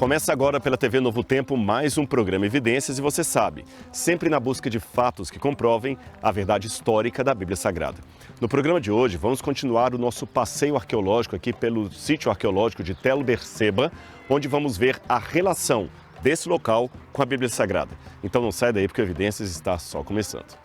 Começa agora pela TV Novo Tempo mais um programa Evidências e você sabe, sempre na busca de fatos que comprovem a verdade histórica da Bíblia Sagrada. No programa de hoje vamos continuar o nosso passeio arqueológico aqui pelo sítio arqueológico de Tel Berseba, onde vamos ver a relação desse local com a Bíblia Sagrada. Então não sai daí porque o Evidências está só começando.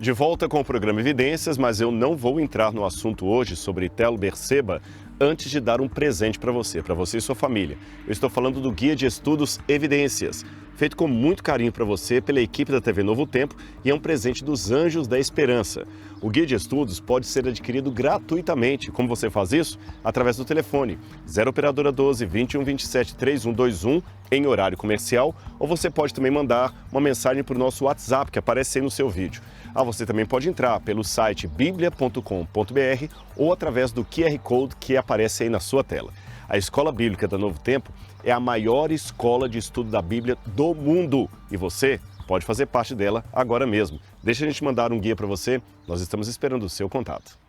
De volta com o programa Evidências, mas eu não vou entrar no assunto hoje sobre Tel Berseba antes de dar um presente para você e sua família. Eu estou falando do Guia de Estudos Evidências, feito com muito carinho para você pela equipe da TV Novo Tempo e é um presente dos Anjos da Esperança. O Guia de Estudos pode ser adquirido gratuitamente. Como você faz isso? Através do telefone 0 operadora 12 21 27 3121 em horário comercial, ou você pode também mandar uma mensagem para o nosso WhatsApp que aparece aí no seu vídeo. Você também pode entrar pelo site biblia.com.br ou através do QR Code que aparece aí na sua tela. A Escola Bíblica da Novo Tempo é a maior escola de estudo da Bíblia do mundo e você pode fazer parte dela agora mesmo. Deixa a gente mandar um guia para você, nós estamos esperando o seu contato.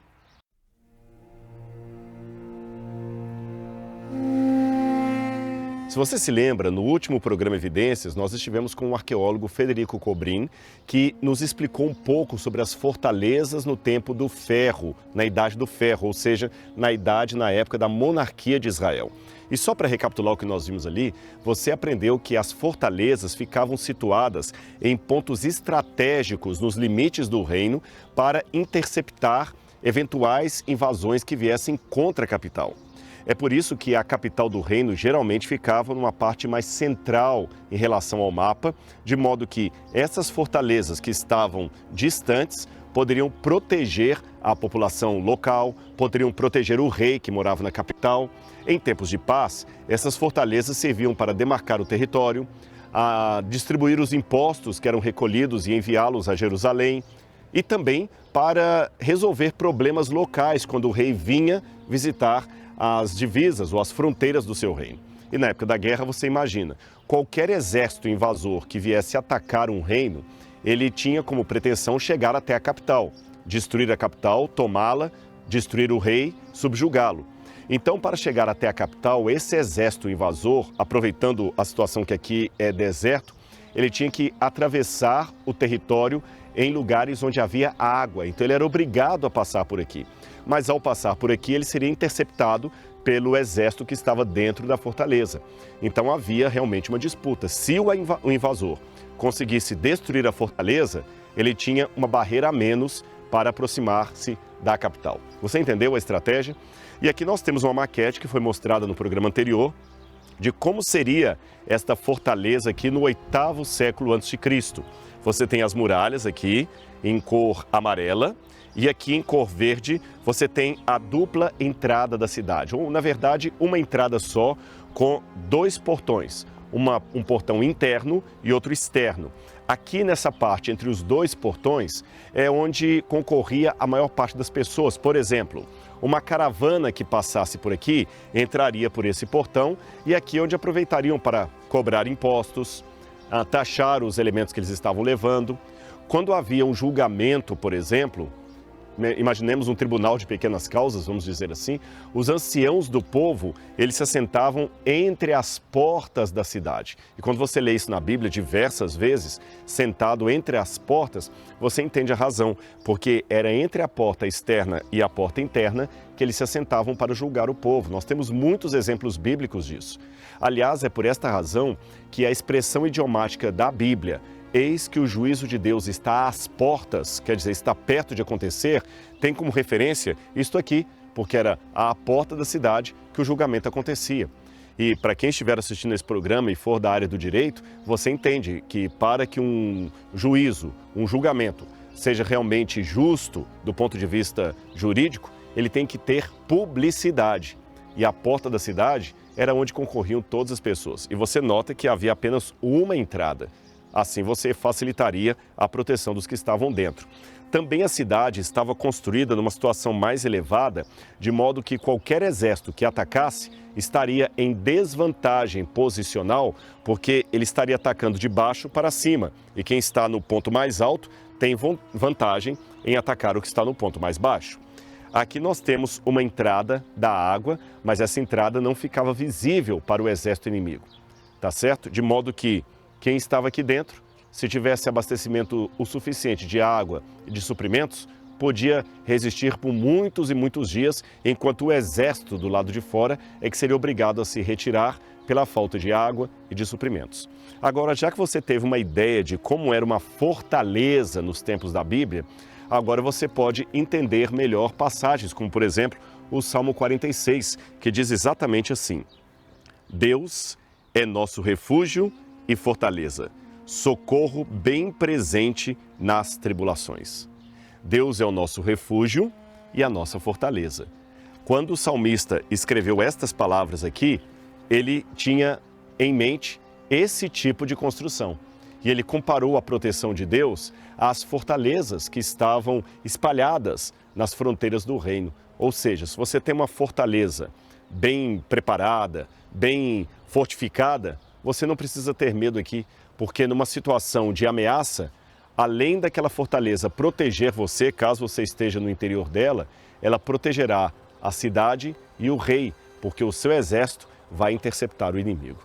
Se você se lembra, no último programa Evidências, nós estivemos com o arqueólogo Federico Cobrin, que nos explicou um pouco sobre as fortalezas no tempo do ferro, na Idade do Ferro, ou seja, na época da monarquia de Israel. E só para recapitular o que nós vimos ali, você aprendeu que as fortalezas ficavam situadas em pontos estratégicos nos limites do reino para interceptar eventuais invasões que viessem contra a capital. É por isso que a capital do reino geralmente ficava numa parte mais central em relação ao mapa, de modo que essas fortalezas que estavam distantes poderiam proteger a população local, poderiam proteger o rei que morava na capital. Em tempos de paz, essas fortalezas serviam para demarcar o território, a distribuir os impostos que eram recolhidos e enviá-los a Jerusalém, e também para resolver problemas locais quando o rei vinha visitar as divisas ou as fronteiras do seu reino. E na época da guerra, você imagina, qualquer exército invasor que viesse atacar um reino, ele tinha como pretensão chegar até a capital, destruir a capital, tomá-la, destruir o rei, subjugá-lo. Então, para chegar até a capital, esse exército invasor, aproveitando a situação que aqui é deserto, ele tinha que atravessar o território em lugares onde havia água, então ele era obrigado a passar por aqui. Mas ao passar por aqui, ele seria interceptado pelo exército que estava dentro da fortaleza. Então havia realmente uma disputa. Se o invasor conseguisse destruir a fortaleza, ele tinha uma barreira a menos para aproximar-se da capital. Você entendeu a estratégia? E aqui nós temos uma maquete que foi mostrada no programa anterior, de como seria esta fortaleza aqui no 8º século a.C. Você tem as muralhas aqui em cor amarela e aqui em cor verde você tem a dupla entrada da cidade, ou na verdade uma entrada só com 2 portões, um portão interno e outro externo. Aqui nessa parte entre os 2 portões é onde concorria a maior parte das pessoas. Por exemplo, uma caravana que passasse por aqui entraria por esse portão e aqui é onde aproveitariam para cobrar impostos, taxar os elementos que eles estavam levando. Quando havia um julgamento, por exemplo, imaginemos um tribunal de pequenas causas, vamos dizer assim, os anciãos do povo, eles se assentavam entre as portas da cidade. E quando você lê isso na Bíblia diversas vezes, sentado entre as portas, você entende a razão, porque era entre a porta externa e a porta interna que eles se assentavam para julgar o povo. Nós temos muitos exemplos bíblicos disso. Aliás, é por esta razão que a expressão idiomática da Bíblia, eis que o juízo de Deus está às portas, quer dizer, está perto de acontecer, tem como referência isto aqui, porque era à porta da cidade que o julgamento acontecia. E para quem estiver assistindo esse programa e for da área do direito, você entende que para que um juízo, um julgamento, seja realmente justo do ponto de vista jurídico, ele tem que ter publicidade. E a porta da cidade era onde concorriam todas as pessoas. E você nota que havia apenas uma entrada. Assim você facilitaria a proteção dos que estavam dentro. Também a cidade estava construída numa situação mais elevada, de modo que qualquer exército que atacasse estaria em desvantagem posicional, porque ele estaria atacando de baixo para cima. E quem está no ponto mais alto tem vantagem em atacar o que está no ponto mais baixo. Aqui nós temos uma entrada da água, mas essa entrada não ficava visível para o exército inimigo, tá certo? De modo que quem estava aqui dentro, se tivesse abastecimento o suficiente de água e de suprimentos, podia resistir por muitos e muitos dias, enquanto o exército do lado de fora é que seria obrigado a se retirar pela falta de água e de suprimentos. Agora, já que você teve uma ideia de como era uma fortaleza nos tempos da Bíblia, agora você pode entender melhor passagens, como por exemplo o Salmo 46, que diz exatamente assim: Deus é nosso refúgio e fortaleza, socorro bem presente nas tribulações. Deus é o nosso refúgio e a nossa fortaleza. Quando o salmista escreveu estas palavras aqui, ele tinha em mente esse tipo de construção. E ele comparou a proteção de Deus às fortalezas que estavam espalhadas nas fronteiras do reino. Ou seja, se você tem uma fortaleza bem preparada, bem fortificada, você não precisa ter medo aqui, porque numa situação de ameaça, além daquela fortaleza proteger você, caso você esteja no interior dela, ela protegerá a cidade e o rei, porque o seu exército vai interceptar o inimigo.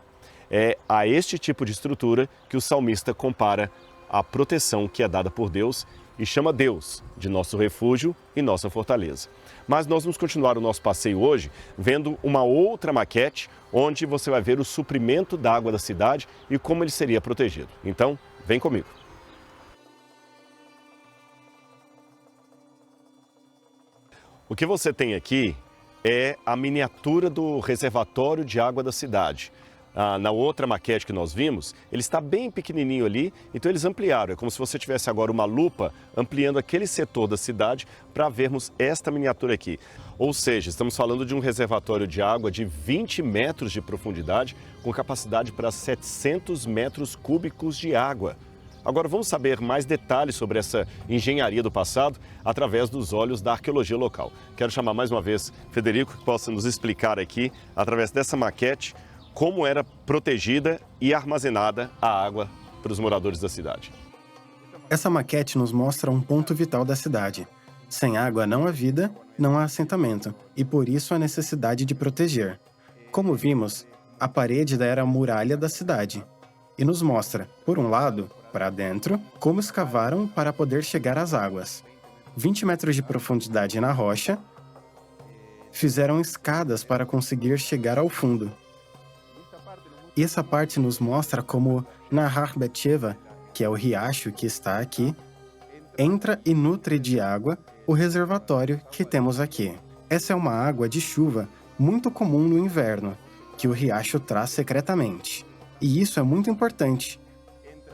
É a este tipo de estrutura que o salmista compara a proteção que é dada por Deus e chama Deus de nosso refúgio e nossa fortaleza. Mas nós vamos continuar o nosso passeio hoje vendo uma outra maquete onde você vai ver o suprimento da água da cidade e como ele seria protegido. Então, vem comigo. O que você tem aqui é a miniatura do reservatório de água da cidade. Na outra maquete que nós vimos, ele está bem pequenininho ali, então eles ampliaram. É como se você tivesse agora uma lupa ampliando aquele setor da cidade para vermos esta miniatura aqui. Ou seja, estamos falando de um reservatório de água de 20 metros de profundidade, com capacidade para 700 metros cúbicos de água. Agora vamos saber mais detalhes sobre essa engenharia do passado através dos olhos da arqueologia local. Quero chamar mais uma vez Federico, que possa nos explicar aqui, através dessa maquete, como era protegida e armazenada a água para os moradores da cidade. Essa maquete nos mostra um ponto vital da cidade. Sem água não há vida, não há assentamento, e por isso a necessidade de proteger. Como vimos, a parede era a muralha da cidade, e nos mostra, por um lado, para dentro, como escavaram para poder chegar às águas. 20 metros de profundidade na rocha, fizeram escadas para conseguir chegar ao fundo. E essa parte nos mostra como Nahar Betsheva, que é o riacho que está aqui, entra e nutre de água o reservatório que temos aqui. Essa é uma água de chuva muito comum no inverno, que o riacho traz secretamente. E isso é muito importante.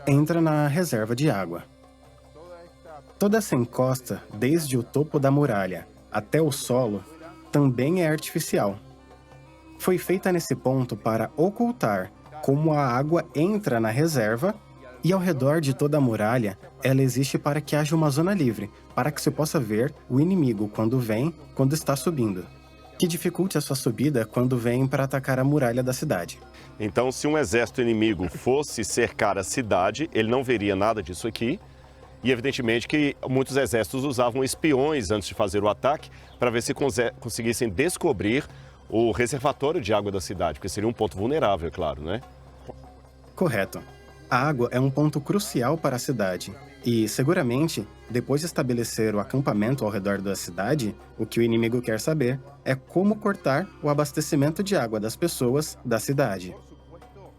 Entra na reserva de água. Toda essa encosta, desde o topo da muralha até o solo, também é artificial. Foi feita nesse ponto para ocultar como a água entra na reserva e ao redor de toda a muralha, ela existe para que haja uma zona livre, para que se possa ver o inimigo quando está subindo, que dificulte a sua subida quando vem para atacar a muralha da cidade. Então, se um exército inimigo fosse cercar a cidade, ele não veria nada disso aqui. E evidentemente que muitos exércitos usavam espiões antes de fazer o ataque para ver se conseguissem descobrir o reservatório de água da cidade, porque seria um ponto vulnerável, é claro, né? Correto. A água é um ponto crucial para a cidade. E, seguramente, depois de estabelecer o acampamento ao redor da cidade, o que o inimigo quer saber é como cortar o abastecimento de água das pessoas da cidade.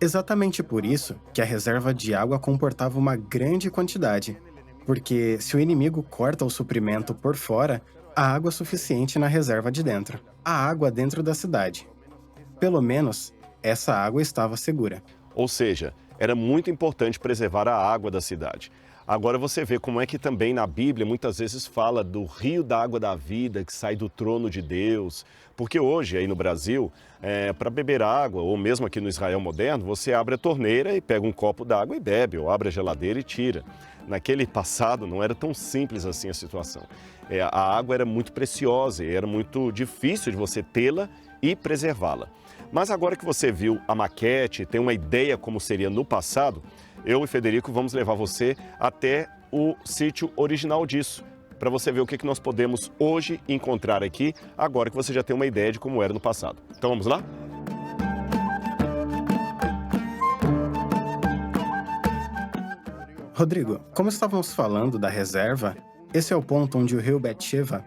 Exatamente por isso que a reserva de água comportava uma grande quantidade, porque se o inimigo corta o suprimento por fora, há água suficiente na reserva de dentro. Há água dentro da cidade. Pelo menos essa água estava segura. Ou seja, era muito importante preservar a água da cidade. Agora você vê como é que também na Bíblia muitas vezes fala do rio da água da vida que sai do trono de Deus. Porque hoje, aí no Brasil, para beber água, ou mesmo aqui no Israel moderno, você abre a torneira e pega um copo d'água e bebe, ou abre a geladeira e tira. Naquele passado não era tão simples assim a situação. A água era muito preciosa e era muito difícil de você tê-la e preservá-la. Mas agora que você viu a maquete, tem uma ideia como seria no passado, eu e Federico vamos levar você até o sítio original disso, para você ver o que nós podemos hoje encontrar aqui, agora que você já tem uma ideia de como era no passado. Então vamos lá? Rodrigo, como estávamos falando da reserva, esse é o ponto onde o rio Betsheva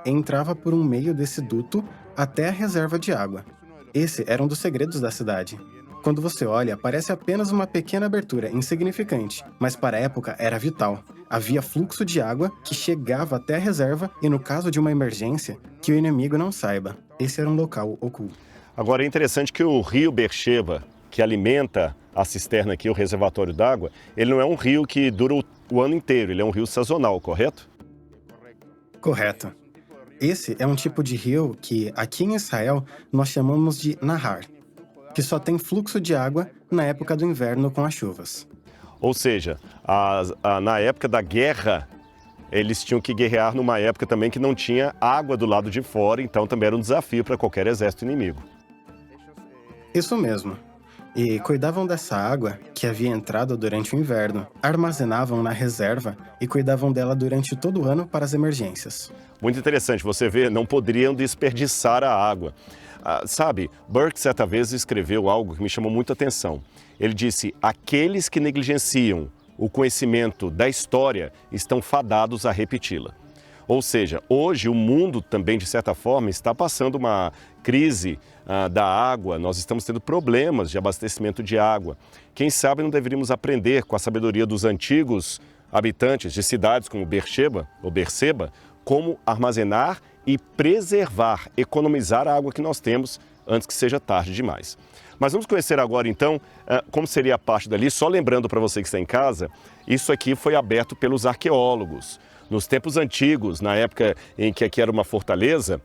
entrava por um meio desse duto até a reserva de água. Esse era um dos segredos da cidade. Quando você olha, parece apenas uma pequena abertura, insignificante, mas para a época era vital. Havia fluxo de água que chegava até a reserva e, no caso de uma emergência, que o inimigo não saiba. Esse era um local oculto. Agora é interessante que o rio Beersheba, que alimenta a cisterna aqui, o reservatório d'água, ele não é um rio que dura o ano inteiro, ele é um rio sazonal, correto? Correto. Esse é um tipo de rio que, aqui em Israel, nós chamamos de Nahar, que só tem fluxo de água na época do inverno com as chuvas. Ou seja, na época da guerra, eles tinham que guerrear numa época também que não tinha água do lado de fora, então também era um desafio para qualquer exército inimigo. Isso mesmo. E cuidavam dessa água que havia entrado durante o inverno, armazenavam na reserva e cuidavam dela durante todo o ano para as emergências. Muito interessante, você vê, não poderiam desperdiçar a água. Sabe, Burke certa vez escreveu algo que me chamou muita atenção. Ele disse, aqueles que negligenciam o conhecimento da história estão fadados a repeti-la. Ou seja, hoje o mundo também, de certa forma, está passando uma crise da água, nós estamos tendo problemas de abastecimento de água. Quem sabe não deveríamos aprender com a sabedoria dos antigos habitantes de cidades como Beersheba ou Beerseba, como armazenar e preservar, economizar a água que nós temos antes que seja tarde demais. Mas vamos conhecer agora então como seria a parte dali. Só lembrando para você que está em casa, isso aqui foi aberto pelos arqueólogos. Nos tempos antigos, na época em que aqui era uma fortaleza,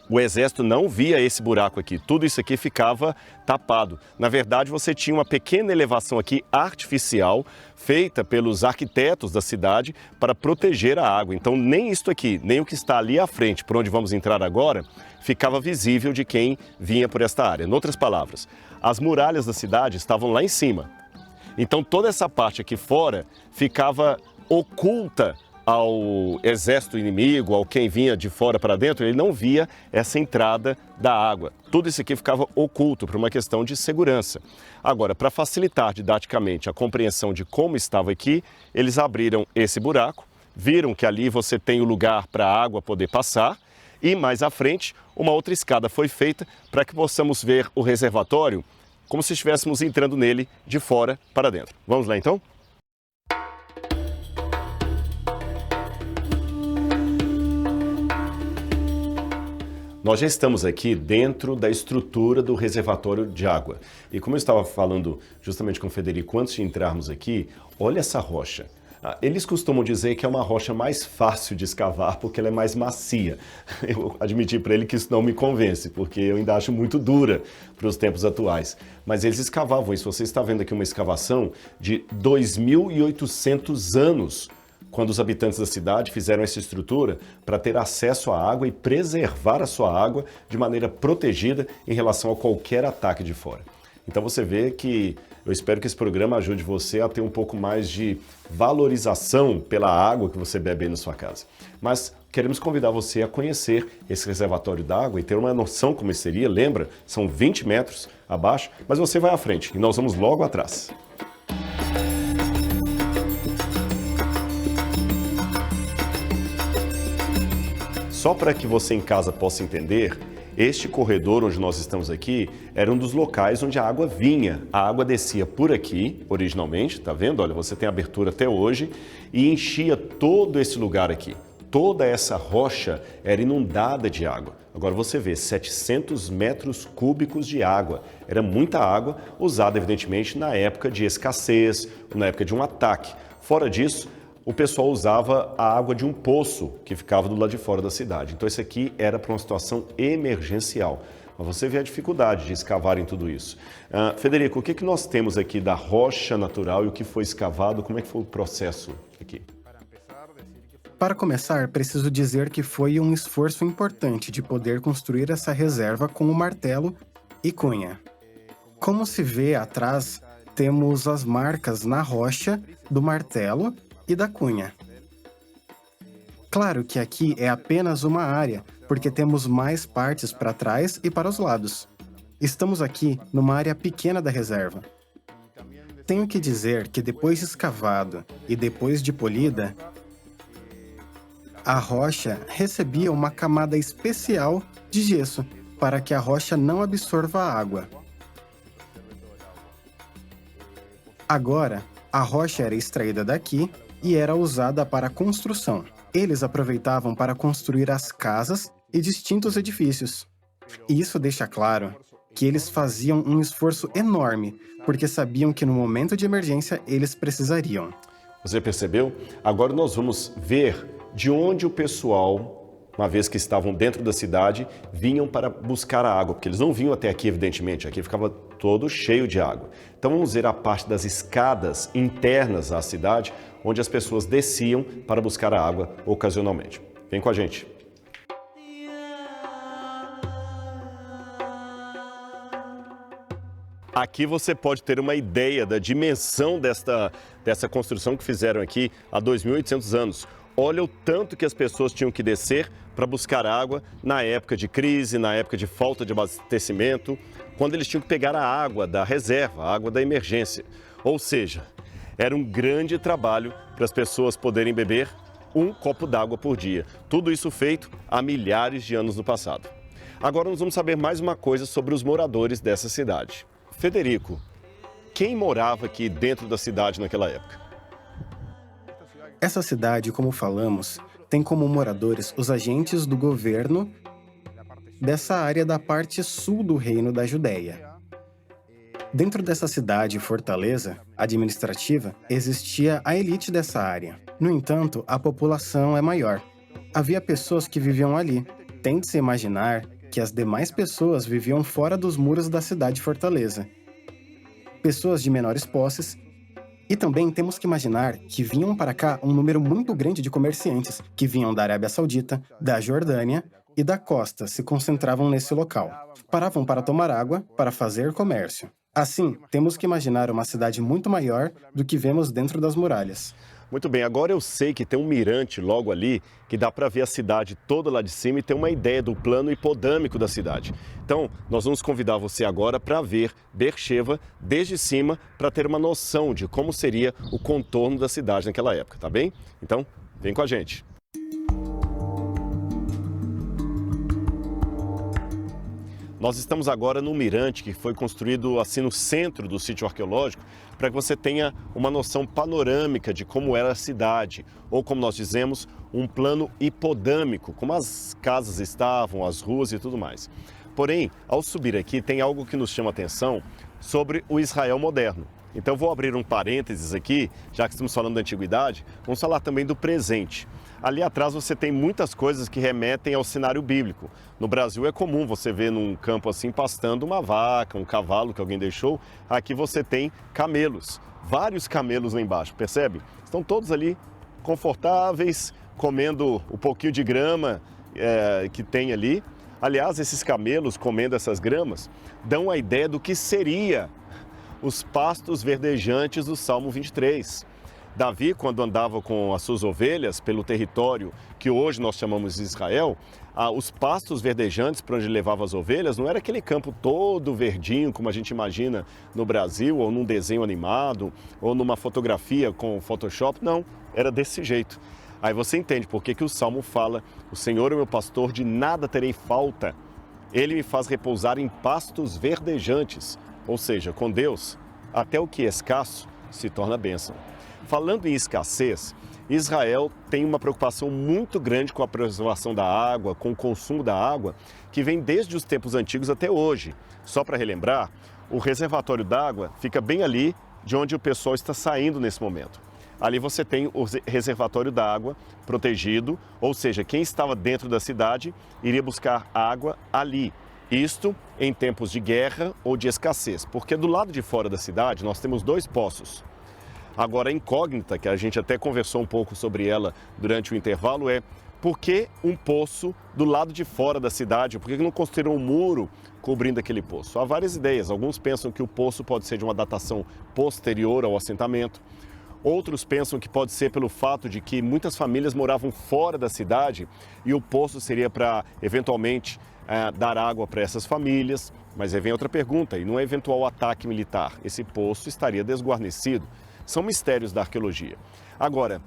o exército não via esse buraco aqui, tudo isso aqui ficava tapado. Na verdade, você tinha uma pequena elevação aqui artificial, feita pelos arquitetos da cidade para proteger a água. Então, nem isto aqui, nem o que está ali à frente, por onde vamos entrar agora, ficava visível de quem vinha por esta área. Em outras palavras, as muralhas da cidade estavam lá em cima. Então, toda essa parte aqui fora ficava oculta ao exército inimigo, ao quem vinha de fora para dentro, ele não via essa entrada da água. Tudo isso aqui ficava oculto por uma questão de segurança. Agora, para facilitar didaticamente a compreensão de como estava aqui, eles abriram esse buraco, viram que ali você tem o lugar para a água poder passar e mais à frente uma outra escada foi feita para que possamos ver o reservatório como se estivéssemos entrando nele de fora para dentro. Vamos lá então? Nós já estamos aqui dentro da estrutura do reservatório de água. E como eu estava falando justamente com o Federico antes de entrarmos aqui, olha essa rocha. Eles costumam dizer que é uma rocha mais fácil de escavar porque ela é mais macia. Eu admiti para ele que isso não me convence, porque eu ainda acho muito dura para os tempos atuais. Mas eles escavavam isso. Você está vendo aqui uma escavação de 2.800 anos, quando os habitantes da cidade fizeram essa estrutura para ter acesso à água e preservar a sua água de maneira protegida em relação a qualquer ataque de fora. Então você vê que eu espero que esse programa ajude você a ter um pouco mais de valorização pela água que você bebe aí na sua casa. Mas queremos convidar você a conhecer esse reservatório d'água e ter uma noção como seria. Lembra, são 20 metros abaixo, mas você vai à frente e nós vamos logo atrás. Só para que você em casa possa entender, este corredor onde nós estamos aqui era um dos locais onde a água vinha. A água descia por aqui, originalmente, tá vendo? Olha, você tem abertura até hoje e enchia todo esse lugar aqui. toda essa rocha era inundada de água. Agora você vê, 700 metros cúbicos de água. Era muita água, usada evidentemente na época de escassez, na época de um ataque. Fora disso, o pessoal usava a água de um poço que ficava do lado de fora da cidade. Então isso aqui era para uma situação emergencial. Mas você vê a dificuldade de escavar em tudo isso. Federico, o que nós temos aqui da rocha natural e o que foi escavado? Como é que foi o processo aqui? Para começar, preciso dizer que foi um esforço importante de poder construir essa reserva com o martelo e cunha. Como se vê atrás, temos as marcas na rocha do martelo e da cunha. Claro que aqui é apenas uma área, porque temos mais partes para trás e para os lados. Estamos aqui numa área pequena da reserva. Tenho que dizer que depois de escavado e depois de polida, a rocha recebia uma camada especial de gesso para que a rocha não absorva a água. Agora, a rocha era extraída daqui e era usada para a construção. Eles aproveitavam para construir as casas e distintos edifícios. E isso deixa claro que eles faziam um esforço enorme, porque sabiam que no momento de emergência eles precisariam. Você percebeu? Agora nós vamos ver de onde o pessoal, uma vez que estavam dentro da cidade, vinham para buscar a água, porque eles não vinham até aqui, evidentemente, aqui ficava todo cheio de água. Então vamos ver a parte das escadas internas à cidade, onde as pessoas desciam para buscar a água ocasionalmente. Vem com a gente. Aqui você pode ter uma ideia da dimensão dessa construção que fizeram aqui há 2.800 anos. Olha o tanto que as pessoas tinham que descer para buscar água na época de crise, na época de falta de abastecimento, quando eles tinham que pegar a água da reserva, a água da emergência. Ou seja, era um grande trabalho para as pessoas poderem beber um copo d'água por dia. Tudo isso feito há milhares de anos no passado. Agora nós vamos saber mais uma coisa sobre os moradores dessa cidade. Federico, quem morava aqui dentro da cidade naquela época? Essa cidade, como falamos, tem como moradores os agentes do governo dessa área da parte sul do Reino da Judéia. Dentro dessa cidade fortaleza administrativa, existia a elite dessa área. No entanto, a população é maior. Havia pessoas que viviam ali. Tente-se imaginar que as demais pessoas viviam fora dos muros da cidade fortaleza. Pessoas de menores posses. E também temos que imaginar que vinham para cá um número muito grande de comerciantes que vinham da Arábia Saudita, da Jordânia e da costa se concentravam nesse local. Paravam para tomar água, para fazer comércio. Assim, temos que imaginar uma cidade muito maior do que vemos dentro das muralhas. Muito bem, agora eu sei que tem um mirante logo ali, que dá para ver a cidade toda lá de cima e ter uma ideia do plano hipodâmico da cidade. Então, nós vamos convidar você agora para ver Beersheba desde cima, para ter uma noção de como seria o contorno da cidade naquela época, tá bem? Então, vem com a gente. Nós estamos agora num mirante que foi construído assim no centro do sítio arqueológico para que você tenha uma noção panorâmica de como era a cidade, ou como nós dizemos, um plano hipodâmico, como as casas estavam, as ruas e tudo mais. Porém, ao subir aqui tem algo que nos chama a atenção sobre o Israel moderno. Então vou abrir um parênteses aqui, já que estamos falando da antiguidade, vamos falar também do presente. Ali atrás você tem muitas coisas que remetem ao cenário bíblico. No Brasil é comum você ver num campo assim pastando uma vaca, um cavalo que alguém deixou. Aqui você tem camelos, vários camelos lá embaixo, percebe? Estão todos ali confortáveis, comendo o pouquinho de grama que tem ali. Aliás, esses camelos comendo essas gramas dão a ideia do que seria os pastos verdejantes do Salmo 23. Davi, quando andava com as suas ovelhas pelo território que hoje nós chamamos de Israel, os pastos verdejantes para onde ele levava as ovelhas não era aquele campo todo verdinho, como a gente imagina no Brasil, ou num desenho animado, ou numa fotografia com Photoshop, não, era desse jeito. Aí você entende por que o Salmo fala: o Senhor é meu pastor, de nada terei falta. Ele me faz repousar em pastos verdejantes. Ou seja, com Deus, até o que é escasso se torna bênção. Falando em escassez, Israel tem uma preocupação muito grande com a preservação da água, com o consumo da água, que vem desde os tempos antigos até hoje. Só para relembrar, o reservatório d'água fica bem ali de onde o pessoal está saindo nesse momento. Ali você tem o reservatório d'água protegido, ou seja, quem estava dentro da cidade iria buscar água ali. Isto em tempos de guerra ou de escassez, porque do lado de fora da cidade nós temos 2 poços. Agora, a incógnita, que a gente até conversou um pouco sobre ela durante o intervalo, é por que um poço do lado de fora da cidade? Por que não construíram um muro cobrindo aquele poço? Há várias ideias. Alguns pensam que o poço pode ser de uma datação posterior ao assentamento. Outros pensam que pode ser pelo fato de que muitas famílias moravam fora da cidade e o poço seria para, eventualmente, dar água para essas famílias. Mas aí vem outra pergunta, e num eventual ataque militar, esse poço estaria desguarnecido? São mistérios da arqueologia. Agora,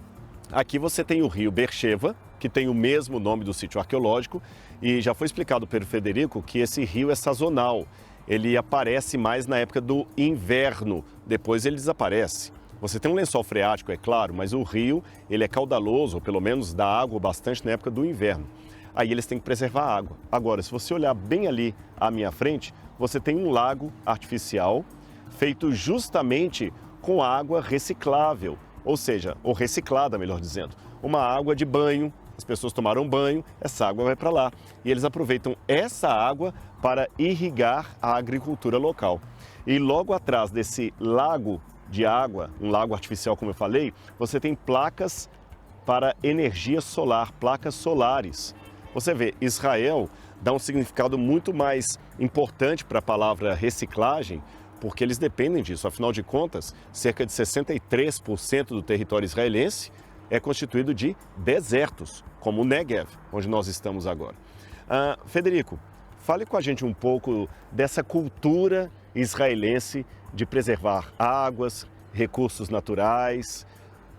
aqui você tem o rio Beersheba, que tem o mesmo nome do sítio arqueológico, e já foi explicado pelo Frederico que esse rio é sazonal. Ele aparece mais na época do inverno, depois ele desaparece. Você tem um lençol freático, é claro, mas o rio ele é caudaloso, ou pelo menos dá água bastante na época do inverno. Aí eles têm que preservar a água. Agora, se você olhar bem ali à minha frente, você tem um lago artificial feito justamente com água reciclável, ou seja, ou reciclada, melhor dizendo. Uma água de banho, as pessoas tomaram banho, essa água vai para lá. E eles aproveitam essa água para irrigar a agricultura local. E logo atrás desse lago de água, um lago artificial, como eu falei, você tem placas para energia solar, placas solares. Você vê, Israel dá um significado muito mais importante para a palavra reciclagem, porque eles dependem disso. Afinal de contas, cerca de 63% do território israelense é constituído de desertos, como o Negev, onde nós estamos agora. Federico, fale com a gente um pouco dessa cultura israelense de preservar águas, recursos naturais.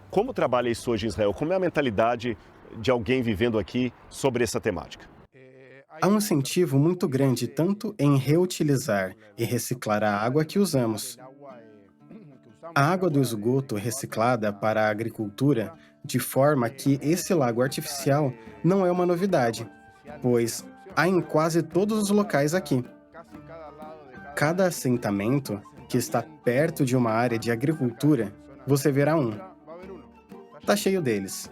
Como trabalha isso hoje em Israel? Como é a mentalidade de alguém vivendo aqui sobre essa temática? Há um incentivo muito grande tanto em reutilizar e reciclar a água que usamos. A água do esgoto reciclada para a agricultura, de forma que esse lago artificial não é uma novidade, pois há em quase todos os locais aqui. Cada assentamento que está perto de uma área de agricultura, você verá um. Está cheio deles.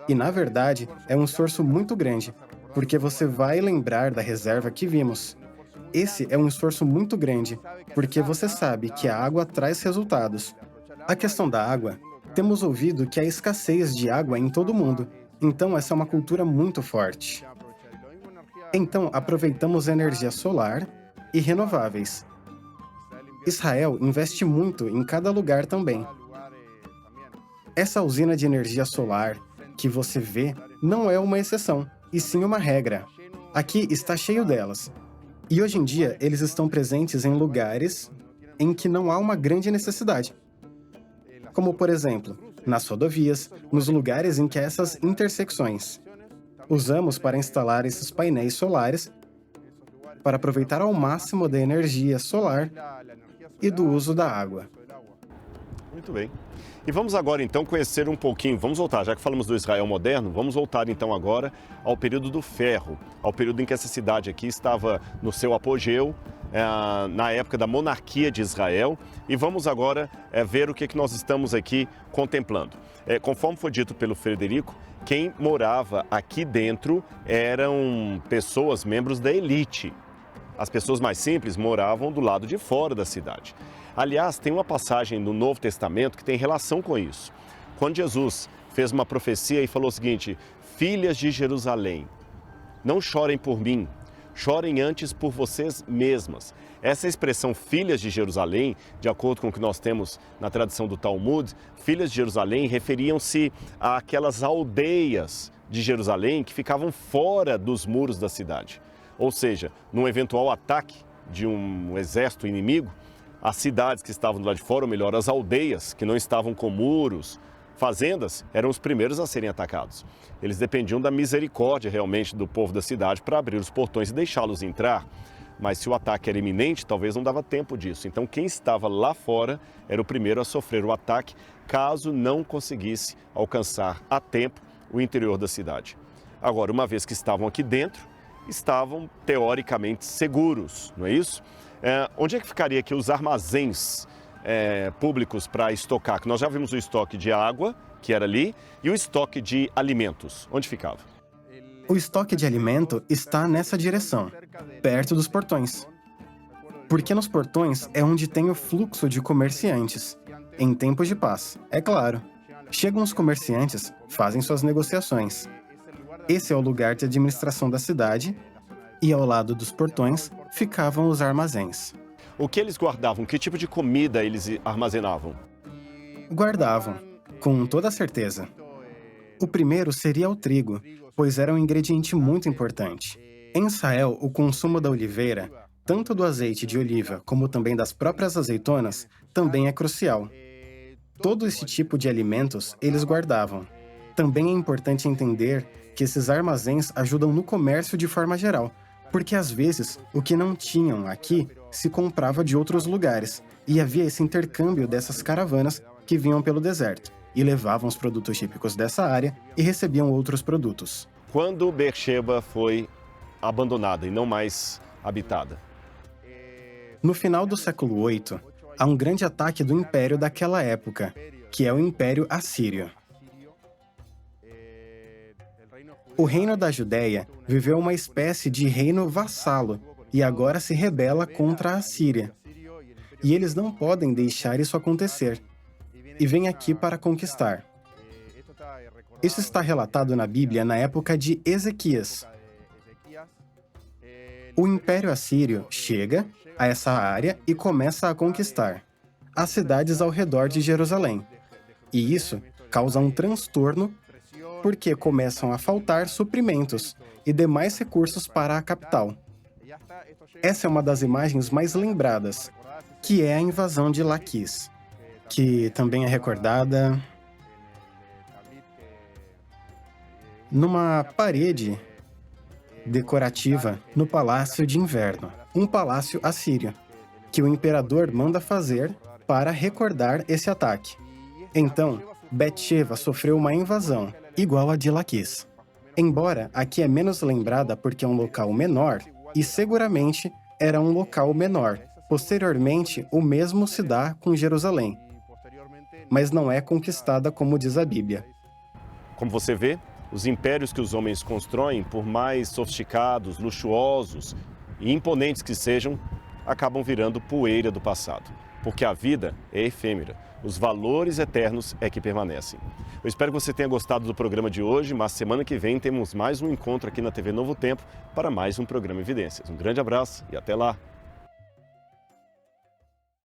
E, na verdade, é um esforço muito grande, porque você vai lembrar da reserva que vimos. Esse é um esforço muito grande, porque você sabe que a água traz resultados. A questão da água, temos ouvido que há escassez de água em todo o mundo, então essa é uma cultura muito forte. Então, aproveitamos energia solar e renováveis. Israel investe muito em cada lugar também. Essa usina de energia solar que você vê não é uma exceção, e sim uma regra. Aqui está cheio delas. E hoje em dia, eles estão presentes em lugares em que não há uma grande necessidade. Como, por exemplo, nas rodovias, nos lugares em que há essas intersecções. Usamos para instalar esses painéis solares para aproveitar ao máximo da energia solar e do uso da água. Muito bem. E vamos agora então conhecer um pouquinho, vamos voltar, já que falamos do Israel moderno, vamos voltar então agora ao período do ferro, ao período em que essa cidade aqui estava no seu apogeu, na época da monarquia de Israel, e vamos agora ver o que nós estamos aqui contemplando. Conforme foi dito pelo Frederico, quem morava aqui dentro eram pessoas, membros da elite. As pessoas mais simples moravam do lado de fora da cidade. Aliás, tem uma passagem no Novo Testamento que tem relação com isso. Quando Jesus fez uma profecia e falou o seguinte: filhas de Jerusalém, não chorem por mim, chorem antes por vocês mesmas. Essa expressão filhas de Jerusalém, de acordo com o que nós temos na tradição do Talmud, filhas de Jerusalém referiam-se àquelas aldeias de Jerusalém que ficavam fora dos muros da cidade. Ou seja, num eventual ataque de um exército inimigo, as cidades que estavam do lado de fora, ou melhor, as aldeias que não estavam com muros, fazendas, eram os primeiros a serem atacados. Eles dependiam da misericórdia realmente do povo da cidade para abrir os portões e deixá-los entrar. mas se o ataque era iminente, talvez não dava tempo disso. Então quem estava lá fora era o primeiro a sofrer o ataque, caso não conseguisse alcançar a tempo o interior da cidade. Agora, uma vez que estavam aqui dentro, estavam teoricamente seguros, não é isso? Onde é que ficaria aqui os armazéns públicos para estocar? Que nós já vimos o estoque de água, que era ali, e o estoque de alimentos. Onde ficava? O estoque de alimento está nessa direção, perto dos portões. Porque nos portões é onde tem o fluxo de comerciantes, em tempos de paz, é claro. Chegam os comerciantes, fazem suas negociações. Esse é o lugar de administração da cidade, e ao lado dos portões ficavam os armazéns. O que eles guardavam? Que tipo de comida eles armazenavam? Guardavam, com toda certeza. O primeiro seria o trigo, pois era um ingrediente muito importante. Em Israel, o consumo da oliveira, tanto do azeite de oliva como também das próprias azeitonas, também é crucial. Todo esse tipo de alimentos eles guardavam. Também é importante entender que esses armazéns ajudam no comércio de forma geral, porque às vezes o que não tinham aqui se comprava de outros lugares, e havia esse intercâmbio dessas caravanas que vinham pelo deserto e levavam os produtos típicos dessa área e recebiam outros produtos. Quando Beersheba foi abandonada e não mais habitada? No final do século VIII, há um grande ataque do império daquela época, que é o Império Assírio. O reino da Judéia viveu uma espécie de reino vassalo e agora se rebela contra a Assíria. E eles não podem deixar isso acontecer. E vêm aqui para conquistar. Isso está relatado na Bíblia na época de Ezequias. O Império Assírio chega a essa área e começa a conquistar as cidades ao redor de Jerusalém. E isso causa um transtorno porque começam a faltar suprimentos e demais recursos para a capital. Essa é uma das imagens mais lembradas, que é a invasão de Laquis, que também é recordada numa parede decorativa no Palácio de Inverno, um palácio assírio, que o imperador manda fazer para recordar esse ataque. Então, Bet-sheva sofreu uma invasão, igual a de Laquis. Embora aqui é menos lembrada porque é um local menor, e seguramente era um local menor. Posteriormente, o mesmo se dá com Jerusalém, mas não é conquistada como diz a Bíblia. Como você vê, os impérios que os homens constroem, por mais sofisticados, luxuosos e imponentes que sejam, acabam virando poeira do passado. Porque a vida é efêmera, os valores eternos é que permanecem. Eu espero que você tenha gostado do programa de hoje, mas semana que vem temos mais um encontro aqui na TV Novo Tempo para mais um programa Evidências. Um grande abraço e até lá!